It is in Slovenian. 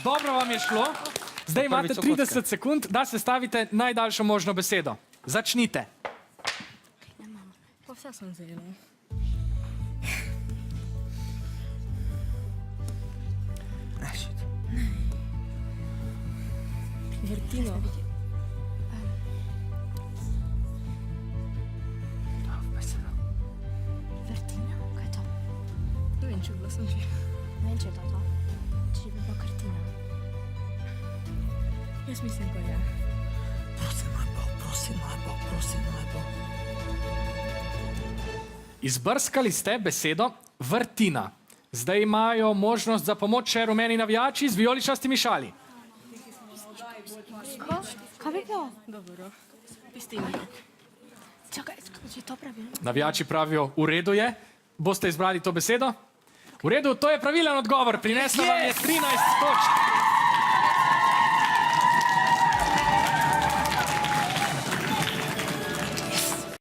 Dobro vam je šlo. Zdaj imate 30 sekund, da sestavite najdaljšo možno besedo. Začnite. Pa vse sem zelo. Vrtino. Vrtina? Kaj je to? Ne vem, če bila sem že. Ne vem, če je to. Če bi bila kartina. Jaz mislim, da je. Prosim, moj Bog, prosim, moj Bog, prosim, moj Bog. Izbrskali ste besedo vrtina. Zdaj imajo možnost za pomoč še rumeni navijači z vijoličastimi šali. Kaj bi bilo? Dobro. Pistina. Čakaj, če je to pravilno? Navijači pravijo, v redu je. Boste izbrali to besedo? V redu, to je pravilen odgovor. Prinesla vam je 13